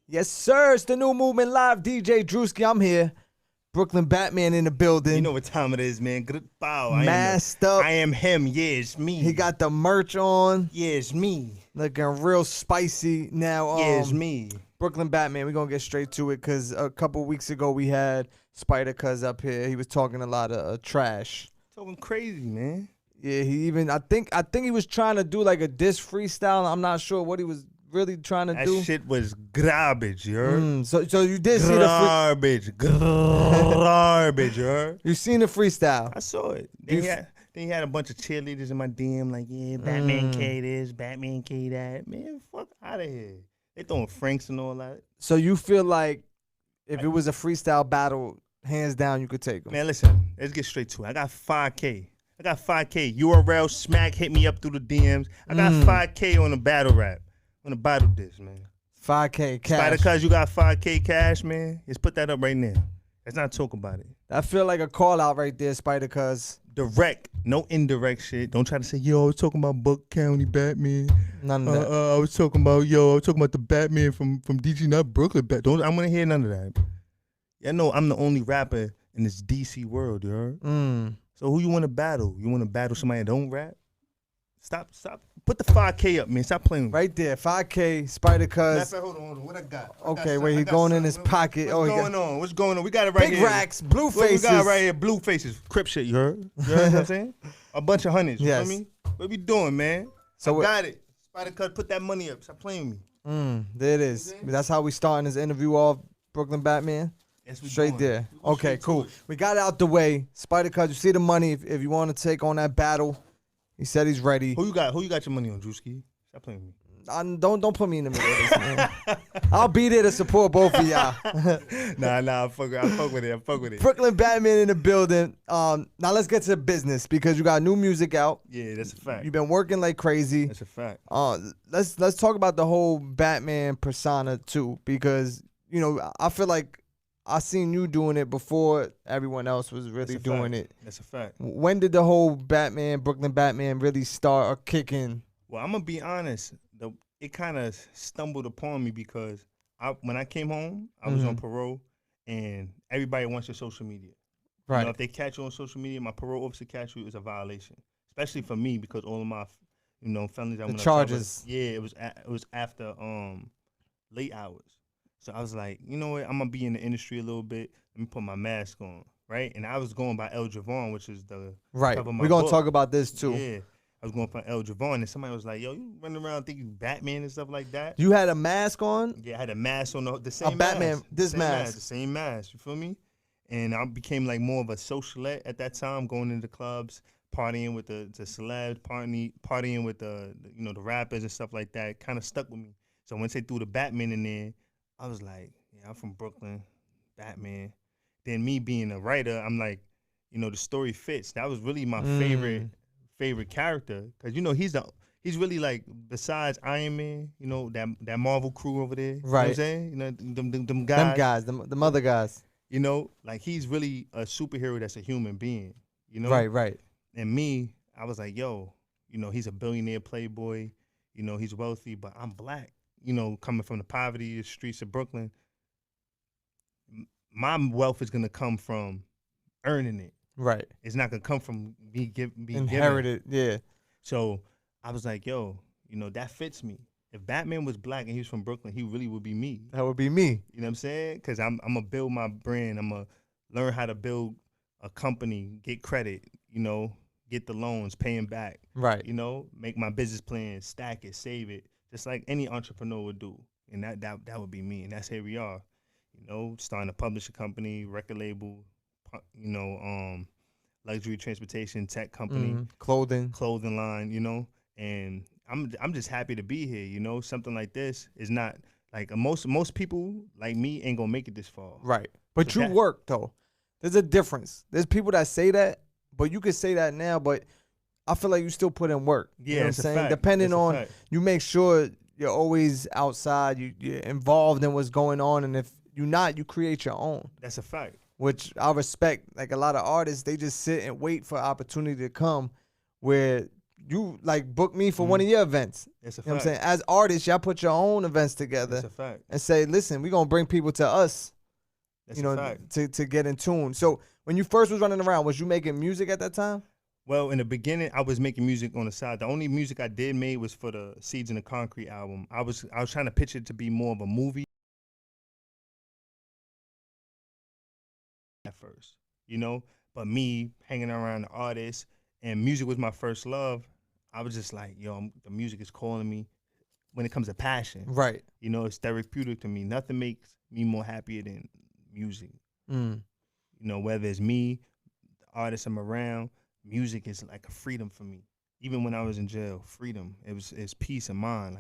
Yes, sir. It's the New Movement Live. DJ Drewski, I'm here. Brooklyn Batman in the building. You know what time it is, man. Good bow. Masked up. I am him. Yeah, it's me. He got the merch on. Yeah, it's me. Looking real spicy. Now, Yeah, it's me. Brooklyn Batman, we're going to get straight to it because a couple weeks ago we had Spidercuz up here. He was talking a lot of trash. Talking crazy, man. Yeah, he even, I think he was trying to do like a diss freestyle. I'm not sure what he was really trying to do. That shit was garbage, you heard? So you did see the garbage, garbage, you heard? You seen the freestyle? I saw it. Then he had a bunch of cheerleaders in my DM like, yeah, Batman K this, Batman K that. Man, fuck out of here. They throwing Franks and all that. So you feel like if it was a freestyle battle, hands down, you could take them? Man, listen, let's get straight to it. I got 5K. I got 5K. URL smack hit me up through the DMs. I got 5K on the battle rap. On the battle diss, man. 5K cash. Spidercuz, you got 5K cash, man. Let's put that up right now. Let's not talk about it. I feel like a call out right there, Spidercuz. Direct, no indirect shit. Don't try to say, yo, I was talking about Buck County Batman. None of that. I was talking about the Batman from DC, not Brooklyn. I'm gonna hear none of that. Yeah, no, I'm the only rapper in this DC world, you heard? So who you want to battle? You want to battle somebody that don't rap? Stop. Put the 5K up, man. Stop playing with me. Right there, 5K, Spidercuz. Hold on. What I got? Okay, where he going in his pocket. What's going on? We got it right Big here. racks, blue faces. We got it right here, blue faces. Crip shit, you heard? You heard what I'm saying? A bunch of honeys, yes. You know what I mean? What we doing, man? So I got it. Spidercuz, put that money up. Stop playing with me. There it is. That's how we starting this interview off, Brooklyn Batman. Yes, we Straight doing. there. Okay, cool. We got it out the way. Spidercuz, you see the money if you want to take on that battle. He said he's ready. Who you got your money on, Drewski? Stop playing with me. Don't put me in the middle of this, man. I'll be there to support both of y'all. Nah, I fuck with it. Brooklyn Batman in the building. Now let's get to business because you got new music out. Yeah, that's a fact. You've been working like crazy. That's a fact. Let's talk about the whole Batman persona too, because you know I feel like I seen you doing it before everyone else was really doing it. That's a fact. When did the whole Brooklyn Batman really start or kick in? Well, I'm gonna be honest. It kind of stumbled upon me because when I came home, I was on parole, and everybody wants your social media. Right. You know, if they catch you on social media, my parole officer catch you is a violation, especially for me because all of my, felonies. The charges. Yeah, it was after late hours. So I was like, you know what? I'm gonna be in the industry a little bit. Let me put my mask on, right? And I was going by El Javon, which is the right. cover of my We're gonna book. talk about this too. Yeah. I was going for El Javon, and somebody was like, yo, you running around thinking Batman and stuff like that? You had a mask on? Yeah, I had a mask on, the same Batman, mask. this mask. The same mask, you feel me? And I became like more of a socialite at that time, going into clubs, partying with the celebs, partying with the rappers and stuff like that. Kind of stuck with me. So once they threw the Batman in there, I was like, yeah, I'm from Brooklyn, Batman. Then me being a writer, I'm like, the story fits. That was really my favorite character, because he's really like, besides Iron Man, that Marvel crew over there, right? You know what I'm saying, them guys, them other guys, like he's really a superhero that's a human being, right. And me, I was like, yo, he's a billionaire playboy, he's wealthy, but I'm black, coming from the poverty streets of Brooklyn. My wealth is gonna come from earning it. Right. It's not gonna come from me inherited. Given. Yeah. So I was like, yo, that fits me. If Batman was black and he was from Brooklyn, he really would be me. That would be me. You know what I'm saying? Because I'm gonna build my brand. I'm gonna learn how to build a company, get credit. Get the loans, pay them back. Right. Make my business plan, stack it, save it, just like any entrepreneur would do. And that would be me. And that's here we are. Starting a publishing company, record label. Luxury transportation, tech company, clothing line, and I'm just happy to be here. Something like this is not like most people like me ain't gonna make it this far. Right. But so you work though. There's a difference. There's people that say that, but you could say that now, but I feel like you still put in work. Yeah, you know what I'm saying? fact. Depending on, you make sure you're always outside, you're involved in what's going on, and if you're not, you create your own. That's a fact. Which I respect. Like a lot of artists, they just sit and wait for opportunity to come where you like book me for one of your events. It's a fact. You know what I'm saying? As artists, y'all put your own events together. It's a fact. And say, listen, we're gonna bring people to us. That's you know, a fact. to get in tune. So when you first was running around, was you making music at that time? Well, in the beginning, I was making music on the side. The only music I did make was for the Seeds in the Concrete album. I was trying to pitch it to be more of a movie at first, you know. But me hanging around the artists and music was my first love. I was just like, yo, the music is calling me. When it comes to passion, right? You know, it's therapeutic to me. Nothing makes me more happier than music. You know, whether it's me, the artists I'm around, music is like a freedom for me. Even when I was in jail, freedom. It's peace of mind.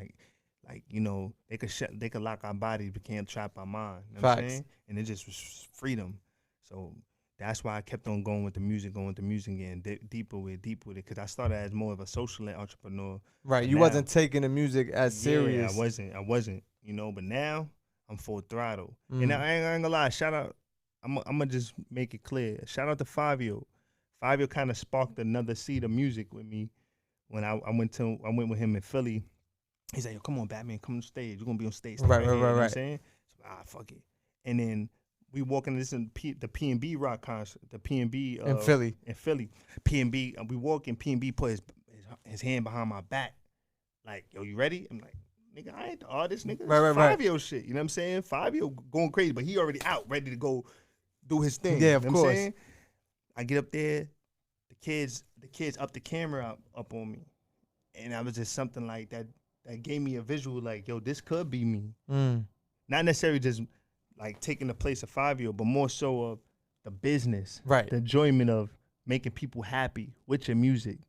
Like you know, they could lock our bodies, but can't trap our mind. You know what I'm saying? And it just was freedom. So that's why I kept on going with the music, getting deeper with it, because I started as more of a social entrepreneur. Right, you wasn't taking the music as serious. Yeah, I wasn't, you know, but now I'm full throttle. And I ain't gonna lie, shout out, I'm gonna just make it clear. Shout out to Fabio. Fabio kind of sparked another seed of music with me when I went with him in Philly. He's like, yo, come on, Batman, come on stage. You're gonna be on stage. Right. You know what I'm saying? So, fuck it. And then we walking this in the P&B rock concert, the P&B in Philly. P&B, we walking. P&B put his hand behind my back, like, yo, you ready? I'm like, nigga, I ain't the artist, nigga. Right. Fabio shit. You know what I'm saying? Fabio going crazy, but he already out, ready to go do his thing. Yeah, of course. I get up there, the kids up the camera up on me, and I was just something like that gave me a visual, like, yo, this could be me. Not necessarily just like taking the place of Fabio, but more so of the business, right? The enjoyment of making people happy with your music,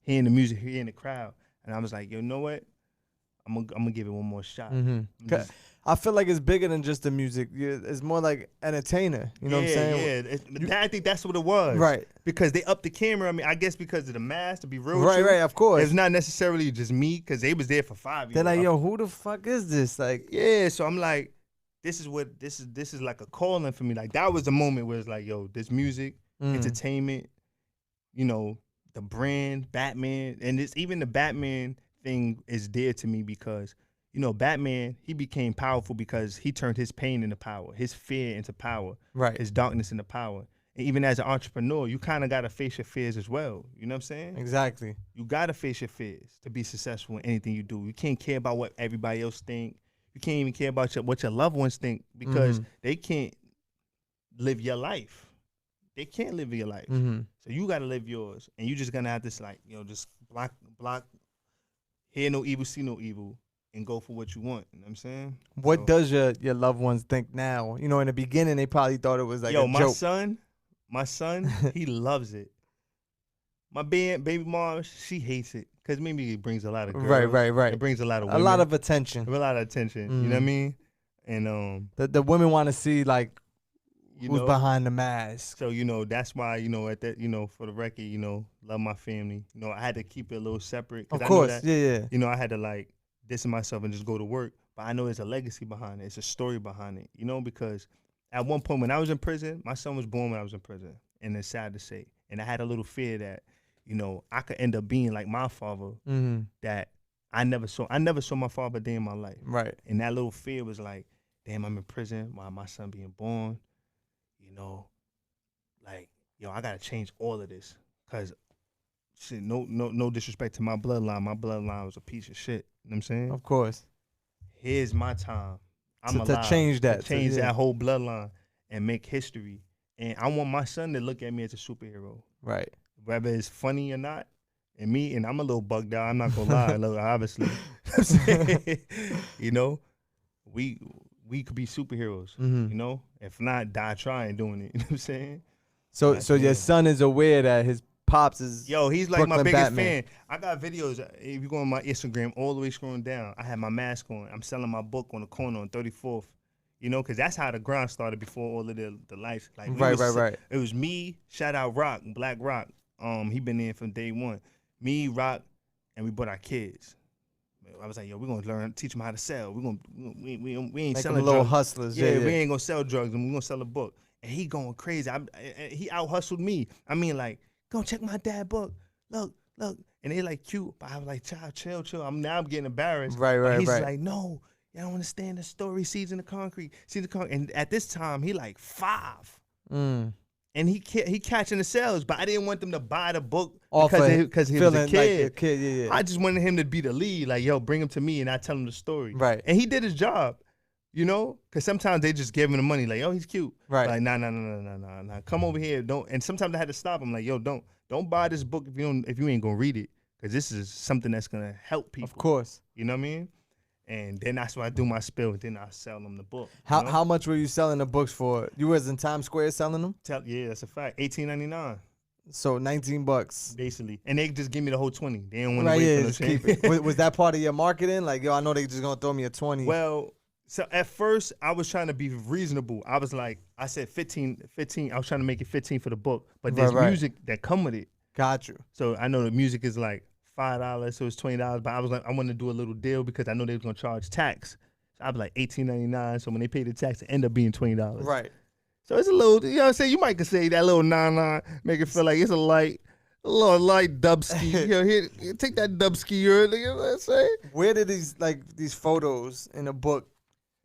hearing the music, hearing the crowd. And I was like, yo, you know what? I'm gonna give it one more shot. I feel like it's bigger than just the music. It's more like entertainer. You know what I'm saying? Yeah, I think that's what it was. Right. Because they upped the camera. I mean, I guess because of the mask, to be real. Right, of course. It's not necessarily just me, because they was there for 5 years. They're like, yo, who the fuck is this? Like, yeah. So I'm like, this is like a calling for me. Like, that was the moment where it's like, yo, this music, entertainment, you know, the brand, Batman, and it's even the Batman thing is dear to me because, you know, Batman, he became powerful because he turned his pain into power, his fear into power, right? His darkness into power. And even as an entrepreneur, you kind of got to face your fears as well. You know what I'm saying? Exactly. You got to face your fears to be successful in anything you do. You can't care about what everybody else think. You can't even care about what your loved ones think, because they can't live your life. They can't live your life. So you got to live yours. And you just going to have to, like, you know, just block, hear no evil, see no evil, and go for what you want. You know what I'm saying? What does your loved ones think now? You know, in the beginning, they probably thought it was like a joke. My son, he loves it. My baby mom, she hates it because maybe it brings a lot of girls. Right. It brings a lot of women. A lot of attention. You know what I mean? And the women want to see, like, who's behind the mask. So, you know, that's why, you know, at that, you know, for the record, you know, love my family. You know, I had to keep it a little separate. Of course, yeah. You know, I had to, like, distance myself and just go to work. But I know there's a legacy behind it. It's a story behind it, you know, because at one point when I was in prison, my son was born when I was in prison. And it's sad to say. And I had a little fear that, you know, I could end up being like my father, that I never saw my father a day in my life. Right. And that little fear was like, damn, I'm in prison while my son being born. You know, like, yo, I gotta change all of this. Cause shit, no disrespect to my bloodline. My bloodline was a piece of shit. You know what I'm saying? Of course. Here's my time. I'm to change that. To change that whole bloodline and make history. And I want my son to look at me as a superhero. Right. Whether it's funny or not. And I'm a little bugged out. I'm not gonna lie. Look, obviously. You know, we could be superheroes. You know? If not, die trying doing it. You know what I'm saying? So your son is aware that his pops is he's like Brooklyn my biggest Batman. fan. I got videos. If you go on my Instagram, all the way scrolling down, I have my mask on. I'm selling my book on the corner on 34th. You know, because that's how the grind started before all of the lights. Like, right. It was me, shout out Rock, Black Rock. He been in from day one. Me, Rock, and we brought our kids. I was like, yo, we're gonna teach them how to sell. We ain't like selling little drugs. hustlers. Yeah, we ain't gonna sell drugs, and we're gonna sell a book. And he going crazy. He out hustled me. I mean, like, go check my dad book. Look. And they like cute, but I was like, child, chill. I'm getting embarrassed. Right, But he's right. like, no, y'all don't understand the story. Seeds in the concrete. And at this time, he like 5. And he catching the sales, but I didn't want them to buy the book because he was a kid. Like a kid, yeah. I just wanted him to be the lead. Like, yo, bring him to me and I tell him the story. Right. And he did his job, you know? Because sometimes they just give him the money. Like, oh, he's cute. Right. Like, nah. Come over here. Don't. And sometimes I had to stop him. Like, yo, don't buy this book if you ain't gonna read it. Because this is something that's gonna help people. Of course. You know what I mean? And then that's when I do my spill. And then I sell them the book. How much were you selling the books for? You was in Times Square selling them? Yeah, that's a fact. $18.99. So $19. Basically. And they just give me the whole 20. They don't want to Right, wait yeah, for no just change. keep it. Was that part of your marketing? Like, yo, I know they just gonna throw me a 20. Well, so at first I was trying to be reasonable. I was like, I said 15. I was trying to make it 15 for the book. But there's music that come with it. Got you. So I know the music is like $5, so it's $20. But I was like, I wanted to do a little deal because I know they was gonna charge tax. So I was like $18.99. So when they pay the tax, it ended up being $20. Right. So it's a little, you know what I'm saying? You might could say that little 99, make it feel like it's a little light dubski. You know, here, take that dubski, you know what I'm saying? Where did these photos in the book?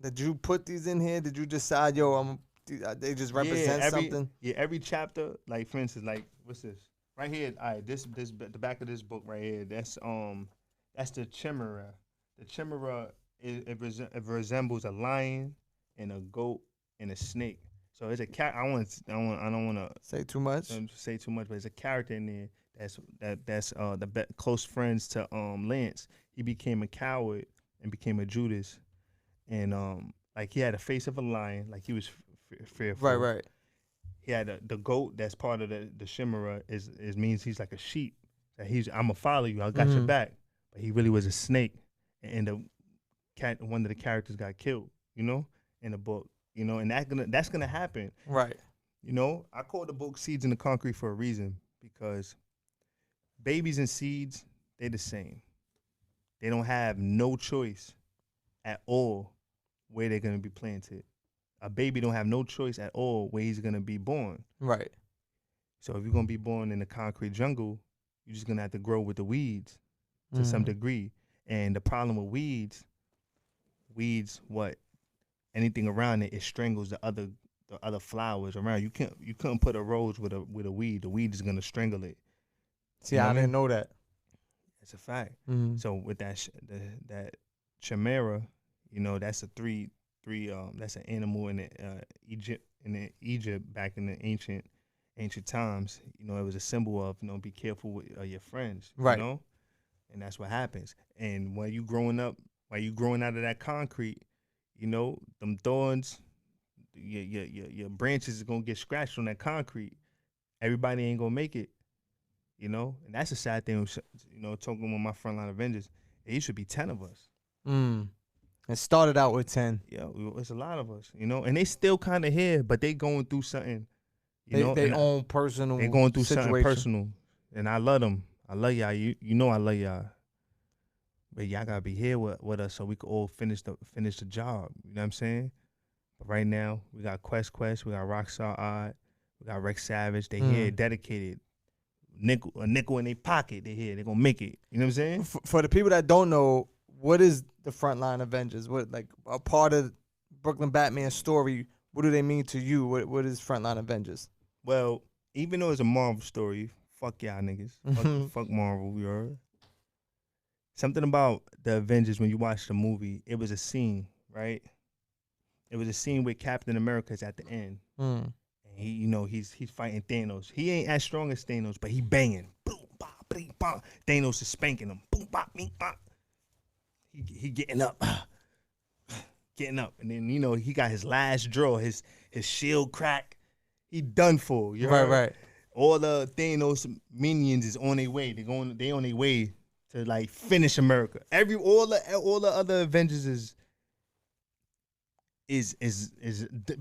Did you put these in here? Did you decide, yo, they just represent something? Yeah, every chapter, like for instance, like what's this? Right here, all right, this the back of this book right here. That's the chimera. The chimera it resembles a lion and a goat and a snake. So it's a cat. I don't want to say too much. But it's a character in there that's close friends to Lance. He became a coward and became a Judas, and like he had a face of a lion, like he was fearful. Right. He had the goat that's part of the chimera is means he's like a sheep. That I'm gonna follow you. I got your back. But he really was a snake, and one of the characters got killed. You know, in the book. You know, and that's gonna happen. Right. You know, I call the book Seeds in the Concrete for a reason, because babies and seeds, they're the same. They don't have no choice at all where they're gonna be planted. A baby don't have no choice at all where he's gonna be born. Right. So if you're gonna be born in the concrete jungle, you're just gonna have to grow with the weeds to some degree. And the problem with weeds, what? Anything around it strangles the other flowers around. You couldn't put a rose with a weed. The weed is gonna strangle it. See, I didn't know that. It's a fact. So with that chimera, you know, that's a three that's an animal in Egypt back in the ancient times. You know, it was a symbol of, you know, be careful with your friends. Right. You know, and that's what happens. And while you growing out of that concrete, you know, them thorns, your branches are gonna get scratched on that concrete. Everybody ain't gonna make it, you know, and that's a sad thing. You know, talking with my Frontline Avengers, it should be 10 of us. It started out with 10. Yeah, it's a lot of us, you know, and they still kind of here, but they going through something. You know, they own personal. They going through situation. something personal, and I love them. I love y'all. You know I love y'all. But y'all gotta be here with us so we can all finish the job. You know what I'm saying? But right now we got Quest, we got Rockstar Odd, we got Rex Savage. They here dedicated. A nickel in their pocket. They here. They gonna make it. You know what I'm saying? For the people that don't know, what is the Frontline Avengers? What, like, a part of Brooklyn Batman's story? What do they mean to you? What is Frontline Avengers? Well, even though it's a Marvel story, fuck y'all niggas. Fuck Marvel, you heard? Something about the Avengers, when you watch the movie, it was a scene, right? It was a scene with Captain America's at the end. And he, you know, he's fighting Thanos. He ain't as strong as Thanos, but he banging. Boom, bop, bing, bop. Thanos is spanking him. Boom, bop, bing, bop. He getting up. Getting up. And then, you know, he got his last draw, his shield crack. He done for. You heard? Right. All the Thanos minions is on their way. They on their way to, like, finish America. All the other Avengers is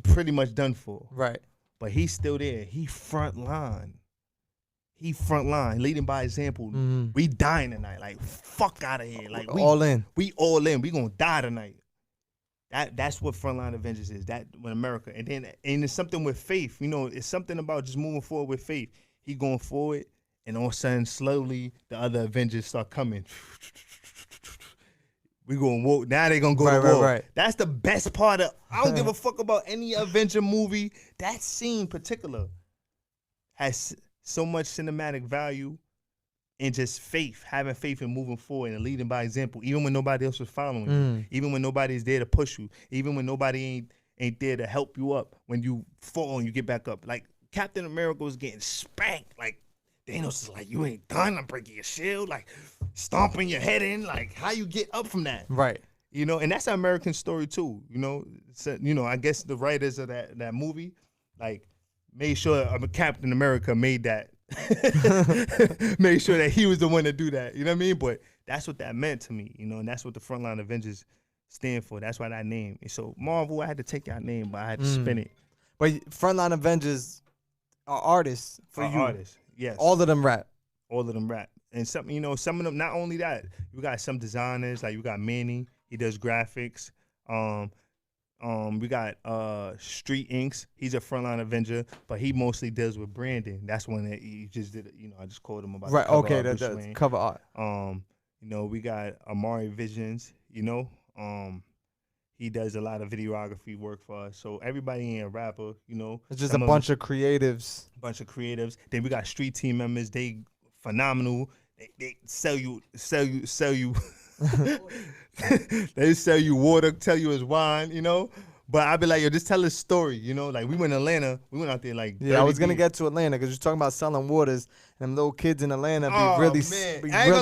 pretty much done for. Right. But he's still there. He front line, leading by example. We dying tonight. Like, fuck out of here. Like, we all in. We all in. We gonna die tonight. That's what Frontline Avengers is. That with America. And it's something with faith. You know, it's something about just moving forward with faith. He going forward, and all of a sudden, slowly, the other Avengers start coming. We going war. Now they gonna go to war. Right. That's the best part of. I don't give a fuck about any Avenger movie. That scene particular has so much cinematic value and just faith, having faith in moving forward and leading by example, even when nobody else was following you, even when nobody's there to push you, even when nobody ain't there to help you up. When you fall and you get back up, like Captain America was getting spanked, like. Thanos is like, you ain't done. I'm breaking your shield, like stomping your head in. Like, how you get up from that? Right. You know, and that's an American story too. You know, so, I guess the writers of that movie, like, made sure Captain America made that, made sure that he was the one to do that. You know what I mean? But that's what that meant to me. You know, and that's what the Frontline Avengers stand for. That's why that name. And so Marvel, I had to take your name, but I had to spin it. But Frontline Avengers are artists for you. Artists. Yes. All of them rap. All of them rap. And some of them, not only that, you got some designers, like you got Manny, he does graphics. We got Street Inks, he's a Frontline Avenger, but he mostly deals with branding. That's when he just did, I just called him about right, the cover okay, art, that's cover art. We got Amari Visions, he does a lot of videography work for us. So everybody ain't a rapper, It's just a bunch of creatives. Then we got street team members. They phenomenal. They sell you. They sell you water, tell you it's wine, But I'd be like, yo, just tell a story, Like we went to Atlanta. We went out there like. Yeah, I was going to get to Atlanta because you're talking about selling waters. And them little kids in Atlanta be really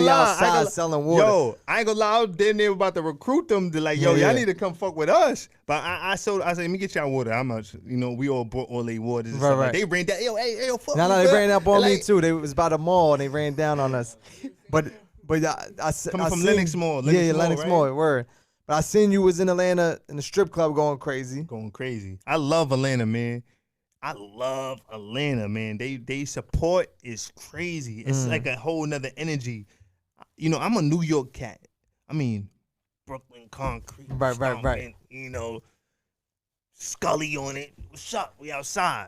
outside selling water. Yo, I ain't gonna lie. Then they were about to recruit them to like, yo, y'all need to come fuck with us. But I said, let me get y'all water. How much? We all bought all their waters and stuff. Right. Like, they ran down. Yo, fuck. No, they ran up on me too. They was by the mall and they ran down on us. But I coming from Lenox Mall. Lenox Mall, word. But I seen you was in Atlanta in the strip club going crazy. I love Atlanta, man. They support is crazy. It's like a whole nother energy. I'm a New York cat. I mean, Brooklyn concrete. Right. Scully on it. What's up? We outside.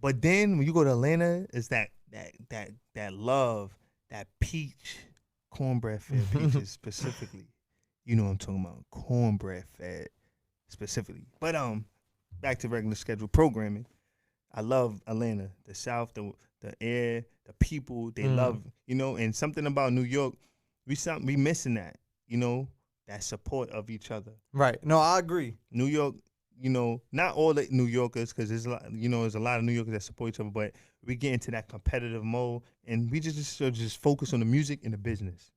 But then when you go to Atlanta, it's that love, that peach, cornbread fed peaches specifically. You know what I'm talking about. Cornbread fed specifically. But back to regular schedule programming. I love Atlanta, the South, the air, the people. They love, and something about New York, we missing that, that support of each other. Right. No, I agree. New York, not all the New Yorkers, because there's a lot, there's a lot of New Yorkers that support each other, but we get into that competitive mode, and we just focus on the music and the business.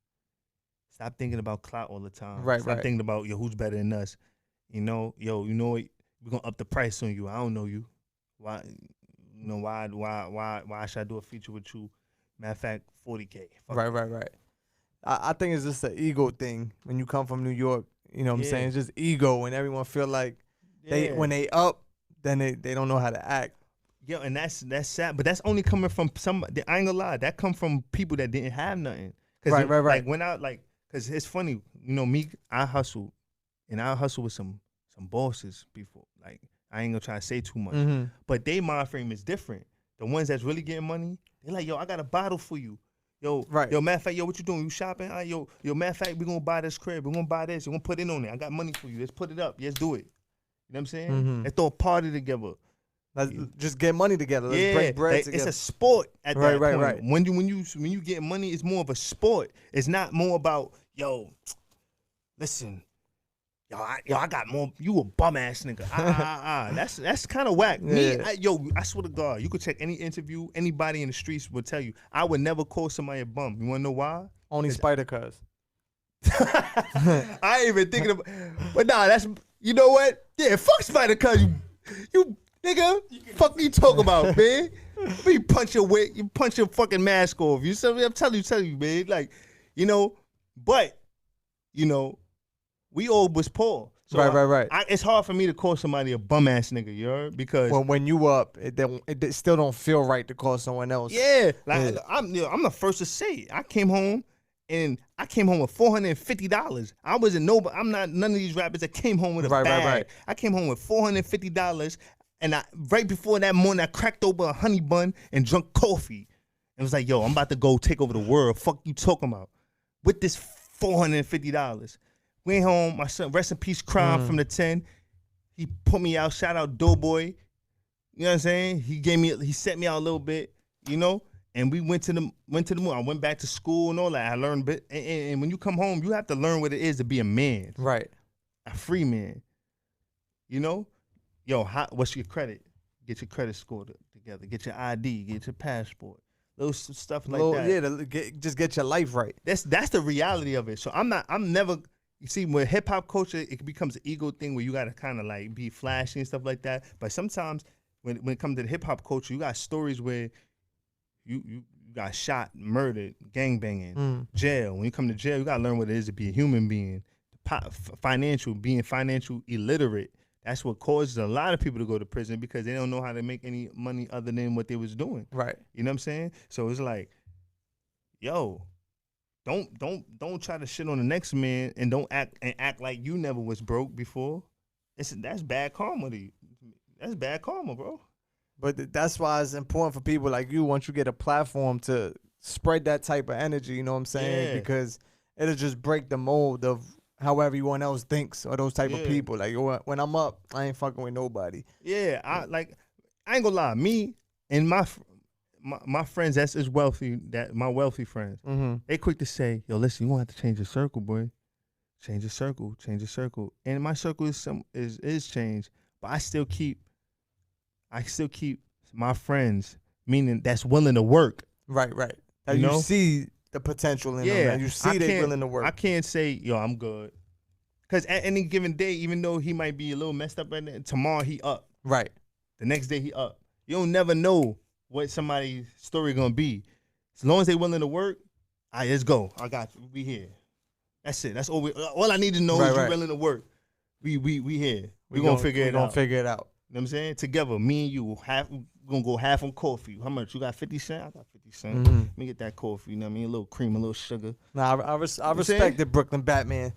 Stop thinking about clout all the time. Right. Stop thinking about, who's better than us. What? We're gonna up the price on you. I don't know you. Why? Why should I do a feature with you? Matter of fact, $40K. Right. I think it's just an ego thing when you come from New York. You know what I'm saying? It's just ego, and everyone feel like when they up, then they don't know how to act. Yeah, and that's sad. But that's only coming from somebody. I ain't gonna lie. That come from people that didn't have nothing. Right. Like when cause it's funny. Me, I hustle, and I hustle with some bosses before. Like, I ain't gonna try to say too much, but they mind frame is different. The ones that's really getting money, they like, yo, I got a bottle for you. Yo, matter of fact, yo, what you doing? You shopping? Yo, matter of fact, we gonna buy this crib. We gonna buy this. We gonna put it on there. I got money for you. Let's put it up. Let's do it. You know what I'm saying? Let's throw a party together. Let's just get money together. Let's break bread together. It's a sport at that point. Right. When you get money, it's more of a sport. It's not more about, yo, listen, I got more. You a bum ass nigga. That's kind of whack. Yeah. I swear to God, you could check any interview. Anybody in the streets will tell you, I would never call somebody a bum. You wanna know why? Only Spidercuz. I ain't even thinking about. But nah, that's, you know what? Yeah, fuck Spidercuz. You nigga. Fuck you talking about, man? You punch your fucking mask off. You see, I'm telling you, man. Like, but we all was poor. So right. It's hard for me to call somebody a bum ass nigga, you heard? Because when you up, it still don't feel right to call someone else. Yeah, like I'm the first to say it. I came home with $450. I'm not none of these rappers that came home with a bag. Right. I came home with $450, and right before that morning, I cracked open a honey bun and drunk coffee. It was like, yo, I'm about to go take over the world. Fuck you talking about? With this $450. Went home. My son, rest in peace, Crime from the 10. He put me out. Shout out Doughboy. You know what I'm saying? He set me out a little bit, you know? And we went to the moon. I went back to school and all that. I learned a bit. And when you come home, you have to learn what it is to be a man. Right. A free man. You know? Yo, what's your credit? Get your credit score together. Get your ID. Get your passport. Little stuff like that. Yeah, just get your life right. That's the reality of it. So I'm never, you see, with hip hop culture, it becomes an ego thing where you gotta kind of like be flashy and stuff like that. But sometimes when it comes to the hip hop culture, you got stories where you got shot, murdered, gangbanging, jail. When you come to jail, you gotta learn what it is to be a human being. Being financial illiterate. That's what causes a lot of people to go to prison because they don't know how to make any money other than what they was doing. Right. You know what I'm saying? So it's like, yo, don't try to shit on the next man and don't act like you never was broke before. That's bad karma to you. That's bad karma, bro. But that's why it's important for people like you, once you get a platform, to spread that type of energy, you know what I'm saying? Yeah. Because it'll just break the mold of how everyone else thinks, or those type of people. Like, when I'm up, I ain't fucking with nobody. Yeah, I ain't gonna lie. Me and my friends that's as wealthy, my wealthy friends, they quick to say, yo, listen, you gonna have to change your circle, boy. Change your circle, change your circle. And my circle is changed, but I still keep my friends, meaning that's willing to work. Right. That you see the potential in them. And you see they willing to work. I can't say, yo, I'm good. Because at any given day, even though he might be a little messed up right now, tomorrow he up. Right. The next day he up. You don't never know what somebody's story gonna be. As long as they willing to work, all right, let's go. I got you. We here. That's it. That's all I need to know is you willing to work. We here. We gonna figure it out. We gonna figure it out. You know what I'm saying? Together, me and you, we gonna go half on coffee. How much? You got 50 cents? I got 50 cents. Let me get that coffee, you know what I mean? A little cream, a little sugar. Nah, I respect it, Brooklyn Batman.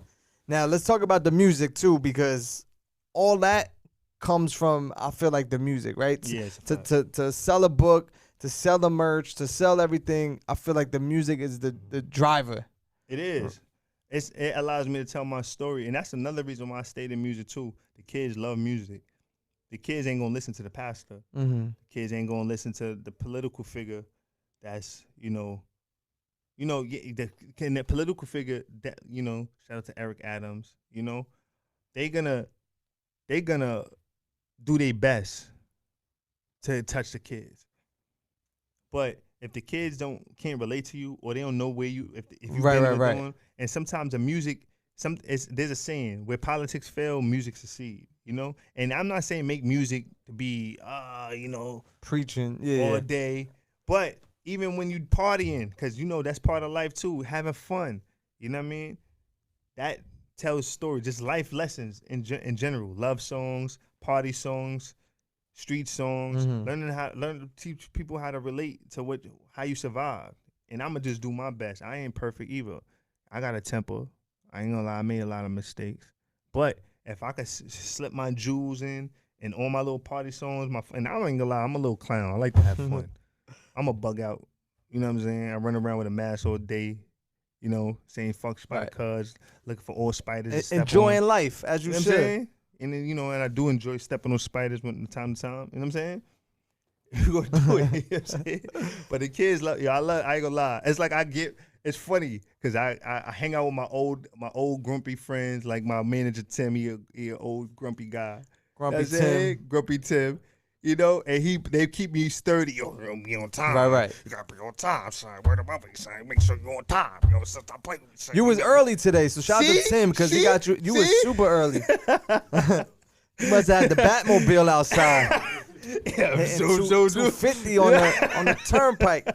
Now, let's talk about the music, too, because all that comes from, I feel like, the music, right? Yes. To sell a book, to sell the merch, to sell everything, I feel like the music is the driver. It is. It allows me to tell my story, and that's another reason why I stayed in music, too. The kids love music. The kids ain't gonna listen to the pastor. The kids ain't gonna listen to the political figure. That's the political figure that Shout out to Eric Adams. They gonna do their best to touch the kids. But if the kids can't relate to you, or they don't know where if you've been doing, and sometimes the music. There's a saying, where politics fail, music succeed, And I'm not saying make music to be, preaching all day. But even when you partying, because, that's part of life too, having fun, you know what I mean? That tells stories, just life lessons in general. Love songs, party songs, street songs, learn to teach people how to relate to how you survive. And I'm going to just do my best. I ain't perfect either. I got a temper. I ain't gonna lie, I made a lot of mistakes. But if I could slip my jewels in and all my little party songs, and I ain't gonna lie, I'm a little clown. I like to have fun. I'm a bug out. You know what I'm saying? I run around with a mask all day, saying fuck Spidercuz, looking for all spiders. Enjoying life, as you should. What I'm saying? And then, and I do enjoy stepping on spiders from time to time. You know what I'm saying? We're gonna do it. You know what I'm saying? But the kids love, I ain't gonna lie. It's like it's funny because I hang out with my old grumpy friends, like my manager Tim. He an old grumpy guy. Grumpy Tim. And they keep me sturdy. Yo, be on time. Right. You gotta be on time, son. Word of mother, son. Make sure you're on time. Stop playing with me, son. You was early today, so shout out to Tim because he got you. You was super early. You must have had the Batmobile outside. Yeah, so 250 on the turnpike.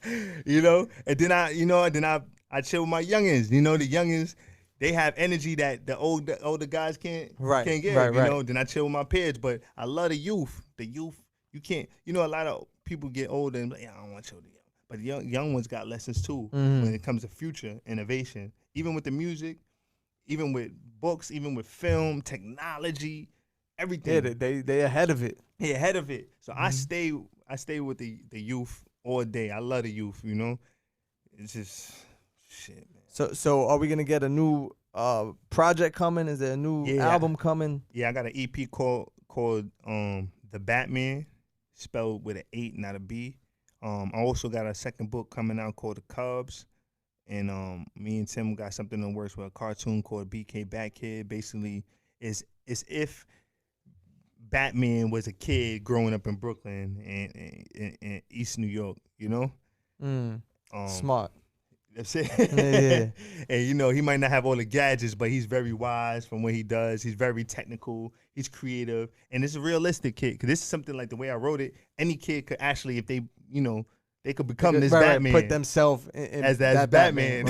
And then I chill with my youngins. The youngins, they have energy that the older guys can't get. Right. Then I chill with my peers, but I love the youth. The youth, you can't. A lot of people get older and like, I don't want to chill with the young. But the young ones got lessons too when it comes to future innovation. Even with the music, even with books, even with film, technology, everything. Yeah, they ahead of it. Yeah, ahead of it. So I stay with the youth. all day. I love the youth, you know. It's just shit, man. So are we gonna get a new project coming? Is there a new album coming? Yeah, I got an EP called The Batman, spelled with an 8, not a B. I also got a second book coming out called The Cubs. And me and Tim got something in the works with a cartoon called BK Bat Kid. Basically, it's if Batman was a kid growing up in Brooklyn and East New York, you know? Smart. That's it. Yeah. And, you know, he might not have all the gadgets, but he's very wise from what he does. He's very technical. He's creative. And it's a realistic kid. Because this is something like the way I wrote it, any kid could actually, if they, you know, they could become this Batman. Put themselves as that Batman.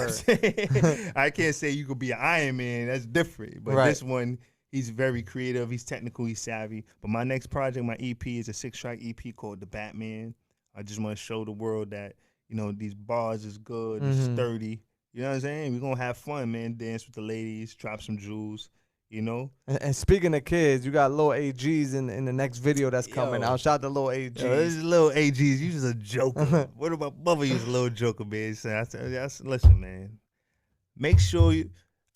I can't say you could be an Iron Man. That's different. But this one, he's very creative. He's technical. He's savvy. But my next project, my EP, is a 6-track EP called The Batman. I just want to show the world that, you know, these bars is good, it's sturdy. You know what I'm saying? We're going to have fun, man. Dance with the ladies, drop some jewels, you know? And speaking of kids, you got Lil AGs in the next video that's coming out. Shout out to Lil AGs. This is Lil AGs. You just a joker. What about mother? You was a little joker, man. So I said, listen, man. Make sure you...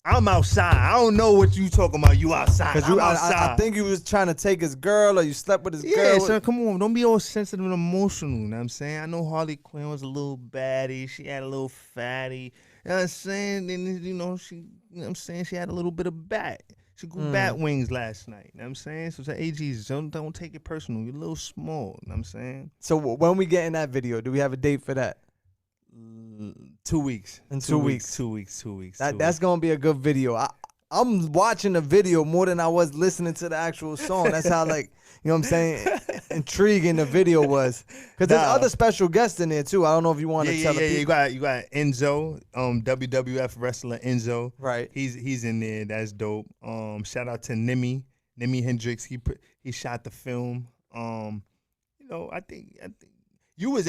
I'm outside. I don't know what you talking about. You outside. I'm outside. I think you was trying to take his girl or you slept with his girl. Yeah, son, come on. Don't be all sensitive and emotional. You know what I'm saying? I know Harley Quinn was a little baddie. She had a little fatty. You know what I'm saying? And, you know, you know what I'm saying? She had a little bit of bat. She grew bat wings last night. You know what I'm saying? So AGs, don't take it personal. You're a little small. You know what I'm saying? So when we get in that video, do we have a date for that? 2 weeks. In 2 weeks. 2 weeks. 2 weeks. That's gonna be a good video. I'm watching the video more than I was listening to the actual song. That's how, like, you know what I'm saying, intriguing the video was. Because there's other special guests in there too. I don't know if you want to tell the people. You got Enzo, WWF wrestler Enzo. Right. He's in there. That's dope. Shout out to Nimi Hendrix. He shot the film. You know, I think you was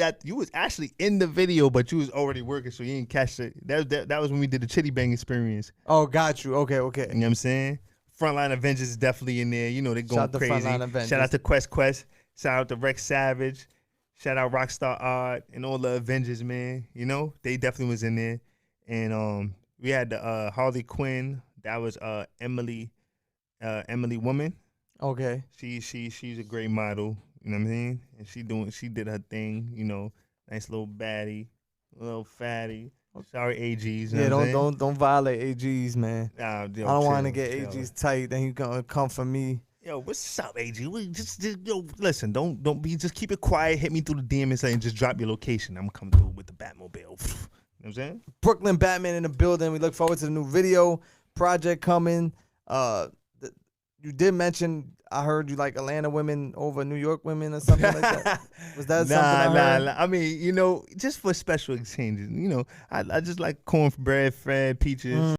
actually in the video, but you was already working, so you didn't catch it. That was when we did the Chitty Bang experience. Oh, got you. Okay. You know what I'm saying? Frontline Avengers is definitely in there. You know, they're going crazy. Shout out to Quest. Shout out to Rex Savage. Shout out Rockstar Art and all the Avengers, man. You know, they definitely was in there. And we had the Harley Quinn. That was Emily Woman. Okay. She's a great model. You know what I mean? And she did her thing, you know, nice little baddie, little fatty. Sorry, AGs. Yeah, don't violate AGs, man. Nah, I don't want to get AGs tight. Then you gonna come for me. Yo, what's up, AG? Just listen. Don't be. Just keep it quiet. Hit me through the DM and say, and just drop your location. I'm coming through with the Batmobile. You know what I'm saying? Brooklyn Batman in the building. We look forward to the new video project coming. You did mention, I heard you like Atlanta women over New York women or something like that. Was that something I heard? Nah. I mean, you know, just for special exchanges. You know, I just like cornbread, Fred, peaches.